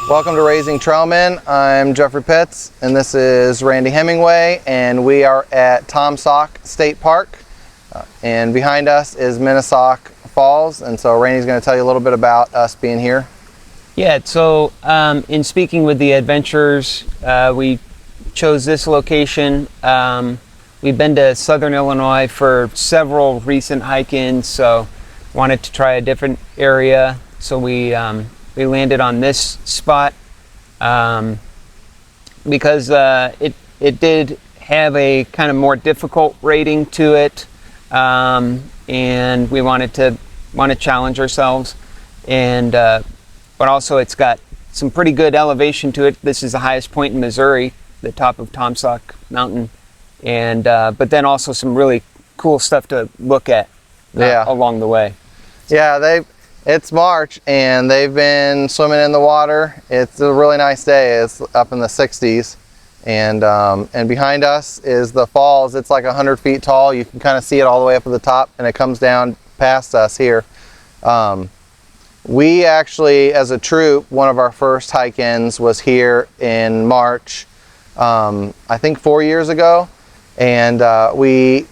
Welcome to Raising Trailmen. I'm Jeffrey Pitts, and this is Randy Hemingway, and we are at Taum Sauk State Park. And behind us is Minnesauk Falls, and so Randy's going to tell you a little bit about us being here. Yeah, so in speaking with the adventurers, we chose this location. We've been to Southern Illinois for several recent hike-ins, so wanted to try a different area. So we landed on this spot because it did have a kind of more difficult rating to it, and we want to challenge ourselves, and but also it's got some pretty good elevation to it. This is the highest point in Missouri, the top of Taum Sauk Mountain, and but then also some really cool stuff to look at along the way. Yeah, it's March and they've been swimming in the water. It's a really nice day. It's up in the 60s, and behind us is the falls. It's like 100 feet tall. You can kind of see it all the way up at the top, and it comes down past us here. We actually, as a troop, one of our first hike-ins was here in March, I think 4 years ago, and we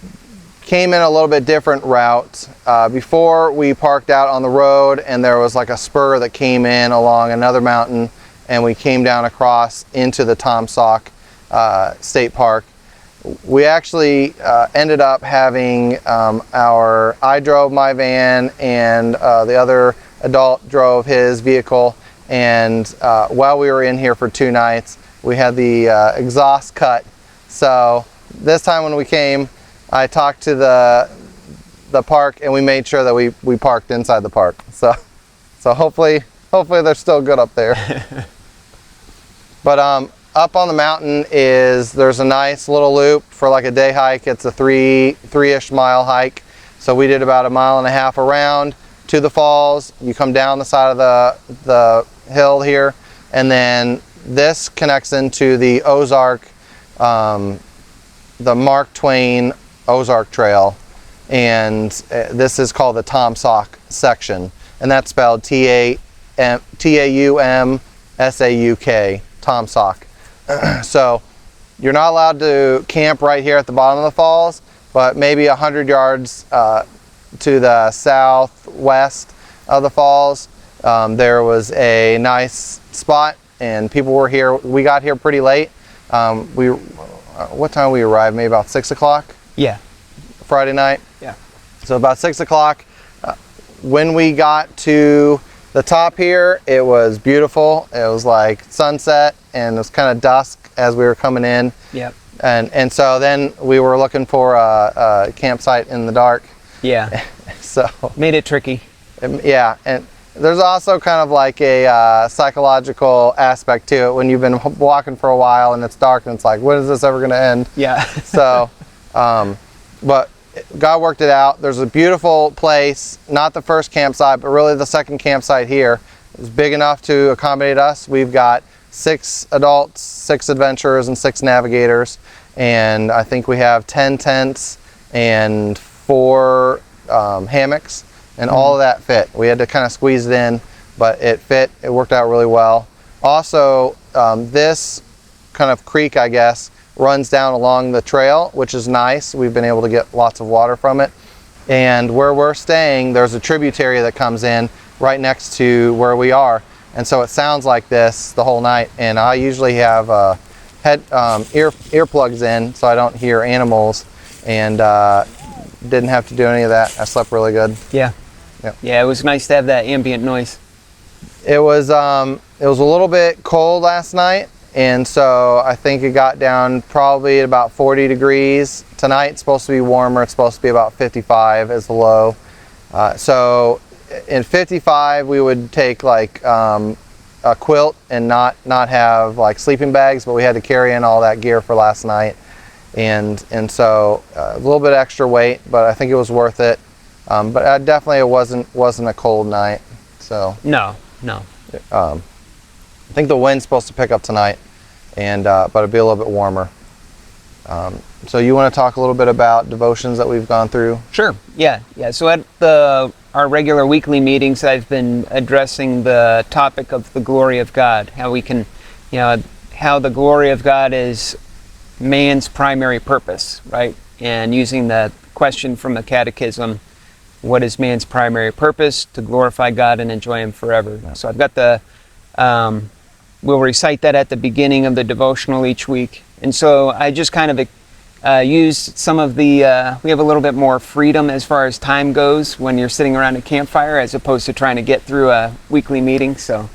came in a little bit different route. Before, we parked out on the road, and there was like a spur that came in along another mountain, and we came down across into the Taum Sauk State Park. We actually ended up having I drove my van, and the other adult drove his vehicle, and while we were in here for 2 nights, we had the exhaust cut. So this time when we came, I talked to the park, and we made sure that we parked inside the park. So hopefully they're still good up there. But up on the mountain there's a nice little loop for like a day hike. It's a three-ish mile hike. So we did about 1.5 miles around to the falls. You come down the side of the hill here, and then this connects into the Ozark, the Mark Twain Ozark Trail, and this is called the Taum Sauk section, and that's spelled Taumsauk, Taum Sauk. So you're not allowed to camp right here at the bottom of the falls, but maybe 100 yards to the southwest of the falls, there was a nice spot, and people were here. We got here pretty late. What time we arrived? Maybe about 6 o'clock? Yeah. Friday night? Yeah. So about 6 o'clock. When we got to the top here, it was beautiful. It was like sunset, and it was kind of dusk as we were coming in. Yep. And so then we were looking for a campsite in the dark. Yeah. So made it tricky. Yeah, and there's also kind of like a psychological aspect to it when you've been walking for a while and it's dark and it's like, when is this ever going to end? Yeah. So, but God worked it out. There's a beautiful place, not the first campsite, but really the second campsite here. It's big enough to accommodate us. We've got 6 adults, 6 adventurers, and 6 navigators, and I think we have 10 tents and 4 hammocks, and all of that fit. We had to kind of squeeze it in, but it fit. It worked out really well. Also, this kind of creek, I guess, runs down along the trail, which is nice. We've been able to get lots of water from it. And where we're staying, there's a tributary that comes in right next to where we are. And so it sounds like this the whole night. And I usually have earplugs in so I don't hear animals, and didn't have to do any of that. I slept really good. Yeah. Yeah, it was nice to have that ambient noise. It was a little bit cold last night, and so I think it got down probably at about 40 degrees. Tonight it's supposed to be warmer. It's supposed to be about 55 as the low. So in 55 we would take like a quilt and not have like sleeping bags, but we had to carry in all that gear for last night, and so a little bit extra weight, but I think it was worth it. But definitely it wasn't a cold night. So no. I think the wind's supposed to pick up tonight, and but it'll be a little bit warmer. So you want to talk a little bit about devotions that we've gone through? Sure. Yeah. So at our regular weekly meetings, I've been addressing the topic of the glory of God, how we can, how the glory of God is man's primary purpose, right? And using the question from the Catechism, what is man's primary purpose? To glorify God and enjoy Him forever. Yeah. So I've got we'll recite that at the beginning of the devotional each week. And so I just kind of used some of we have a little bit more freedom as far as time goes when you're sitting around a campfire as opposed to trying to get through a weekly meeting. So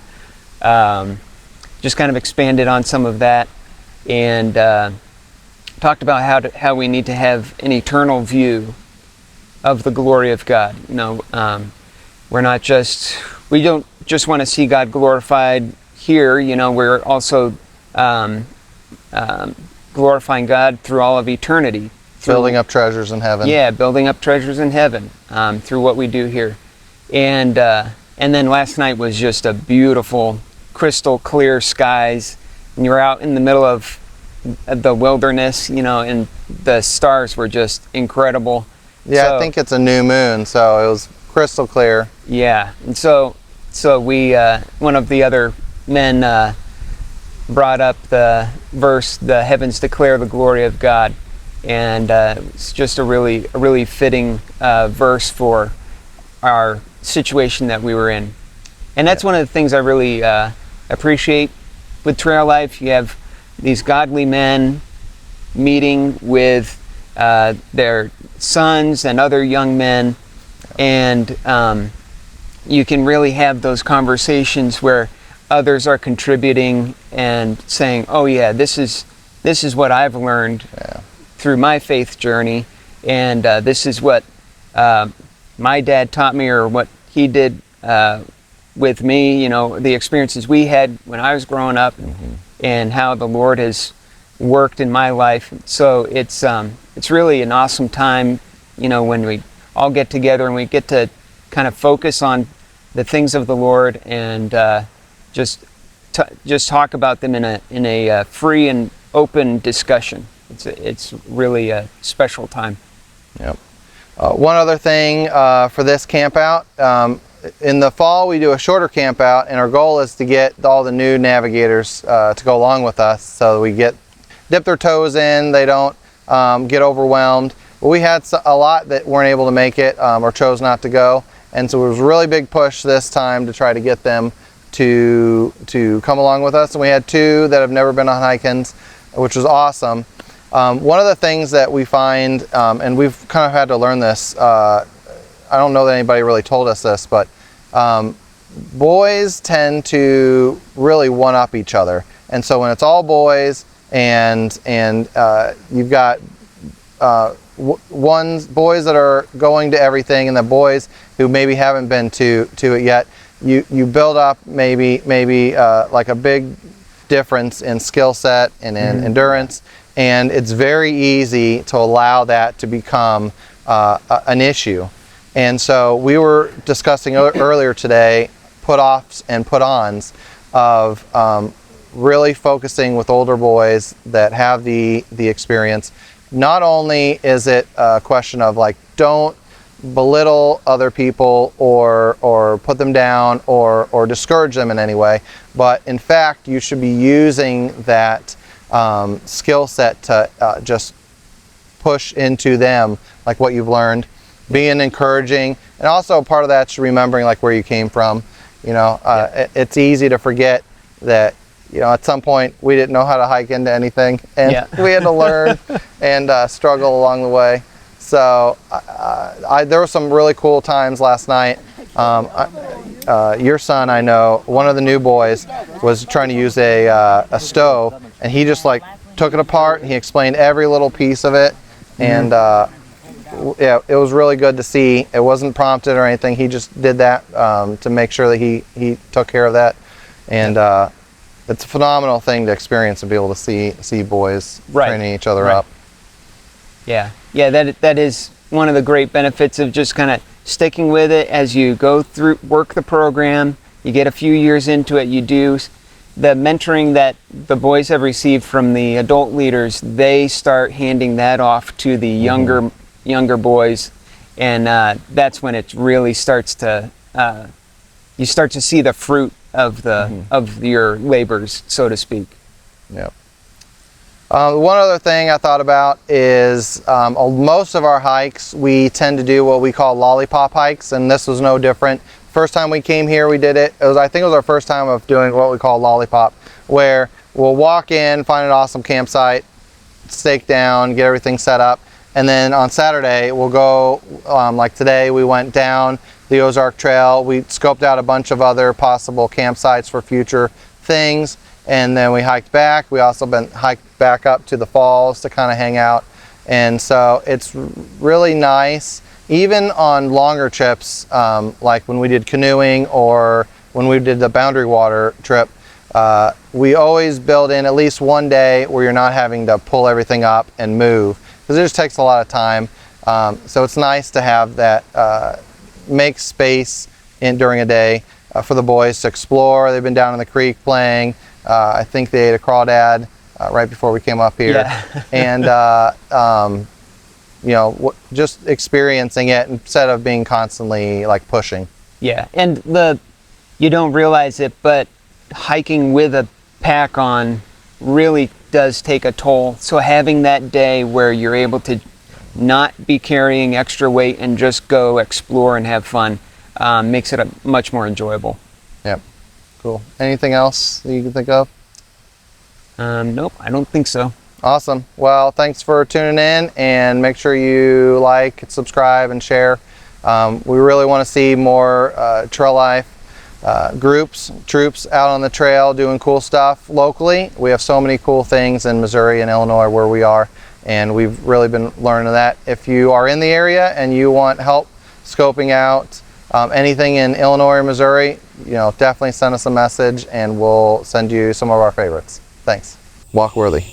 just kind of expanded on some of that and talked about how we need to have an eternal view of the glory of God. We don't just want to see God glorified here. We're also glorifying God through all of eternity. Building up treasures in heaven. Yeah, building up treasures in heaven through what we do here. And then last night was just a beautiful, crystal clear skies. And you were out in the middle of the wilderness, and the stars were just incredible. Yeah, so, I think it's a new moon, so it was crystal clear. Yeah, and so we, one of the other men brought up the verse, "The heavens declare the glory of God," and it's just a really fitting verse for our situation that we were in. And that's one of the things I really appreciate with trail life. You have these godly men meeting with their sons and other young men, and you can really have those conversations where others are contributing and saying, "Oh yeah, this is what I've learned through my faith journey, and this is what my dad taught me, or what he did with me. The experiences we had when I was growing up, and how the Lord has worked in my life." So it's really an awesome time, when we all get together and we get to kind of focus on the things of the Lord and just talk about them in a free and open discussion. It's really a special time. Yep. One other thing for this camp out, in the fall we do a shorter camp out, and our goal is to get all the new navigators to go along with us, so we dip their toes in, they don't get overwhelmed. But we had a lot that weren't able to make it or chose not to go, and so it was a really big push this time to try to get them to come along with us. And we had 2 that have never been on hike-ins, which was awesome. One of the things that we find, and we've kind of had to learn this, I don't know that anybody really told us this, but boys tend to really one-up each other. And so when it's all boys and you've got boys that are going to everything, and the boys who maybe haven't been to it yet, you build up maybe like a big difference in skill set and in endurance, and it's very easy to allow that to become an issue. And so we were discussing earlier today put-offs and put-ons of really focusing with older boys that have the experience. Not only is it a question of don't belittle other people or put them down or discourage them in any way, but in fact you should be using that skill set to just push into them what you've learned, being encouraging, and also part of that's remembering where you came from. It's easy to forget that at some point we didn't know how to hike into anything, and we had to learn and struggle along the way. So there were some really cool times last night. Your son, I know, one of the new boys was trying to use a stove, and he just took it apart and he explained every little piece of it, and yeah, it was really good to see. It wasn't prompted or anything. He just did that to make sure that he took care of that, and it's a phenomenal thing to experience and be able to see boys training each other up. Yeah, that is one of the great benefits of just kind of sticking with it as you go through, work the program. You get a few years into it, you do the mentoring that the boys have received from the adult leaders. They start handing that off to the younger boys, and that's when it really starts to you start to see the fruit of the of your labors, so to speak. Yep. One other thing I thought about is most of our hikes we tend to do what we call lollipop hikes, and this was no different. First time we came here, we did it. I think it was our first time of doing what we call lollipop, where we'll walk in, find an awesome campsite, stake down, get everything set up, and then on Saturday we'll go, like today we went down the Ozark Trail. We scoped out a bunch of other possible campsites for future things, and then we hiked back. We also hiked back up to the falls to kind of hang out, and so it's really nice. Even on longer trips, like when we did canoeing or when we did the Boundary Water trip, we always build in at least one day where you're not having to pull everything up and move, because it just takes a lot of time. So it's nice to have that, make space during a day for the boys to explore. They've been down in the creek playing. I think they ate a crawdad right before we came up here. Yeah. And you know, just experiencing it instead of being constantly like pushing. Yeah, and you don't realize it, but hiking with a pack on really does take a toll. So having that day where you're able to not be carrying extra weight and just go explore and have fun makes it much more enjoyable. Yep. Cool. Anything else that you can think of? Nope, I don't think so. Awesome. Well, thanks for tuning in, and make sure you like, subscribe, and share. We really want to see more trail life troops out on the trail doing cool stuff locally. We have so many cool things in Missouri and Illinois where we are, and we've really been learning that. If you are in the area and you want help scoping out anything in Illinois or Missouri, you know, definitely send us a message and we'll send you some of our favorites. Thanks. Walk worthy.